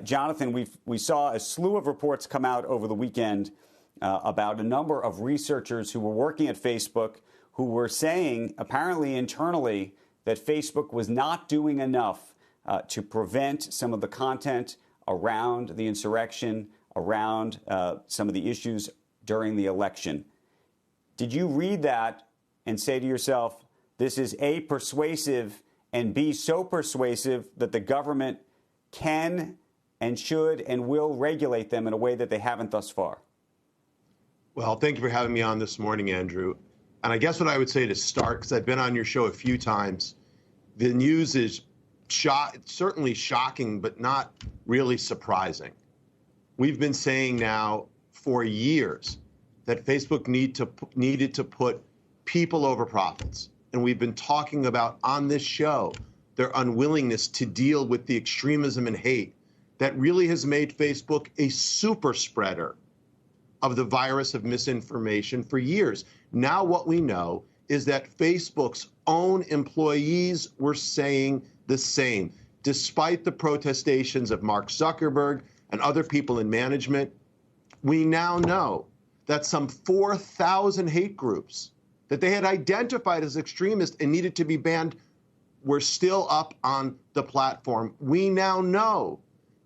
Jonathan, we saw a slew of reports come out over the weekend about a number of researchers who were working at Facebook who were saying, apparently internally, that Facebook was not doing enough to prevent some of the content around the insurrection, around some of the issues during the election. Did you read that and say to yourself, this is A, persuasive, and B, so persuasive that the government can and should and will regulate them in a way that they haven't thus far? Well, thank you for having me on this morning, Andrew. And I guess what I would say to start, because I've been on your show a few times, the news is certainly shocking, but not really surprising. We've been saying now for years that Facebook needed to put people over profits. And we've been talking about on this show their unwillingness to deal with the extremism and hate that really has made Facebook a super spreader of the virus of misinformation for years. Now what we know is that Facebook's own employees were saying the same. Despite the protestations of Mark Zuckerberg and other people in management, we now know that some 4,000 hate groups that they had identified as extremist and needed to be banned were still up on the platform. We now know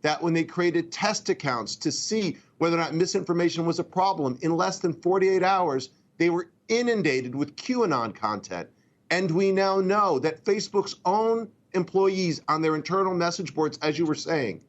that when they created test accounts to see whether or not misinformation was a problem, in less than 48 hours, they were inundated with QAnon content. And we now know that Facebook's own employees on their internal message boards, as you were saying,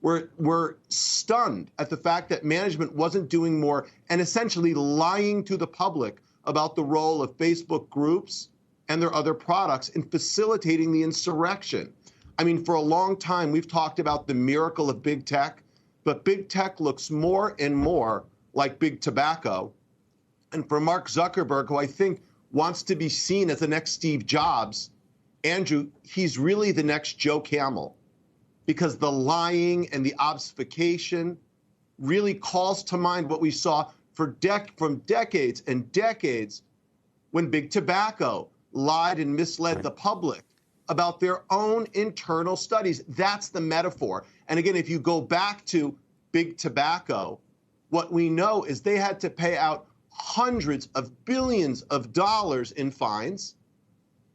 were stunned at the fact that management wasn't doing more and essentially lying to the public about the role of Facebook groups and their other products in facilitating the insurrection. I mean, for a long time, we've talked about the miracle of big tech, but big tech looks more and more like big tobacco. And for Mark Zuckerberg, who I think wants to be seen as the next Steve Jobs, Andrew, he's really the next Joe Camel, because the lying and the obfuscation really calls to mind what we saw from decades and decades when big tobacco lied and misled the public about their own internal studies. That's the metaphor. And again, if you go back to big tobacco, what we know is they had to pay out hundreds of billions of dollars in fines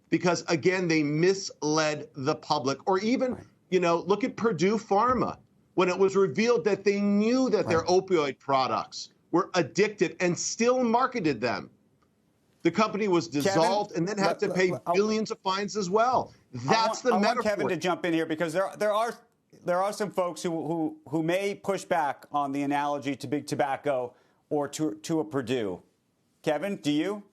because, again, they misled the public. Or even, look at Purdue Pharma, when it was revealed that they knew that their opioid products were addictive and still marketed them. The company was dissolved and then had to pay billions of fines as well. That's the metaphor. I want Kevin to jump in here because there are some folks who may push back on the analogy to big tobacco or to a Purdue. Kevin, do you?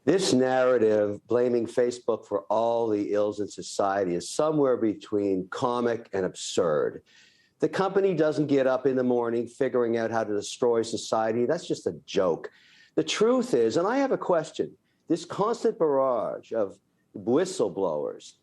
This narrative blaming Facebook for all the ills in society is somewhere between comic and absurd. The company doesn't get up in the morning figuring out how to destroy society. That's just a joke. The truth is, and I have a question, this constant barrage of whistleblowers,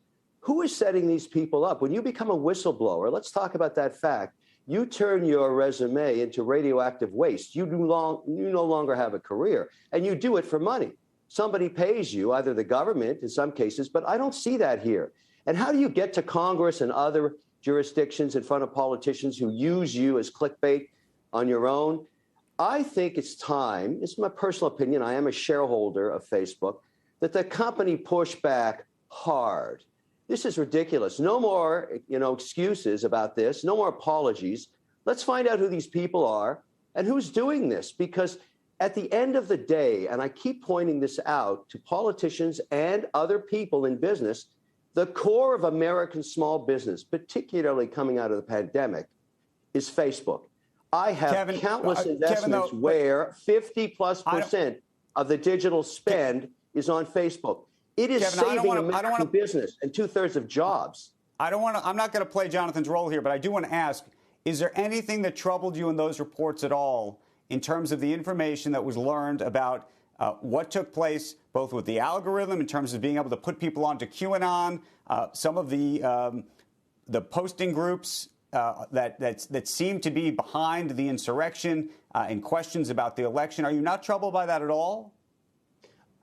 who is setting these people up? When you become a whistleblower, let's talk about that fact. You turn your resume into radioactive waste. You no longer have a career, and you do it for money. Somebody pays you, either the government in some cases, but I don't see that here. And how do you get to Congress and other jurisdictions in front of politicians who use you as clickbait on your own? I think it's time, it's my personal opinion, I am a shareholder of Facebook, that the company push back hard. This is ridiculous. No more, excuses about this, no more apologies. Let's find out who these people are and who's doing this, because at the end of the day, and I keep pointing this out to politicians and other people in business, the core of American small business, particularly coming out of the pandemic, is Facebook. I have countless investments where 50+% of the digital spend is on Facebook. It is saving American business and 2/3 of jobs. I'm not going to play Jonathan's role here, but I do want to ask, is there anything that troubled you in those reports at all in terms of the information that was learned about what took place, both with the algorithm in terms of being able to put people onto QAnon, some of the posting groups that seem to be behind the insurrection and questions about the election? Are you not troubled by that at all?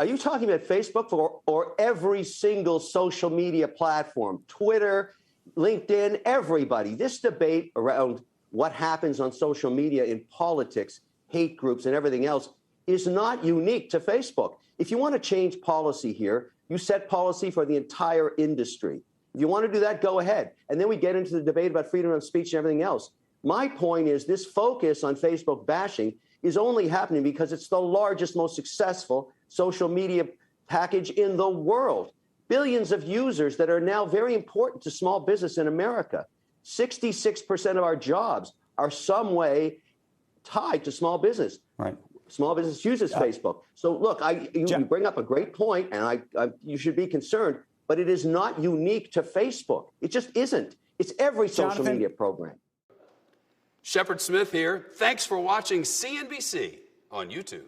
Are you talking about Facebook or every single social media platform, Twitter, LinkedIn, everybody. This debate around what happens on social media in politics, hate groups, and everything else is not unique to Facebook. If you want to change policy here, you set policy for the entire industry. If you want to do that, go ahead. And then we get into the debate about freedom of speech and everything else. My point is this focus on Facebook bashing is only happening because it's the largest, most successful social media package in the world. Billions of users that are now very important to small business in America. 66% of our jobs are some way tied to small business. Right. Small business uses Facebook. So look, you bring up a great point, and you should be concerned, but it is not unique to Facebook. It just isn't. It's every social media program. Shepard Smith here. Thanks for watching CNBC on YouTube.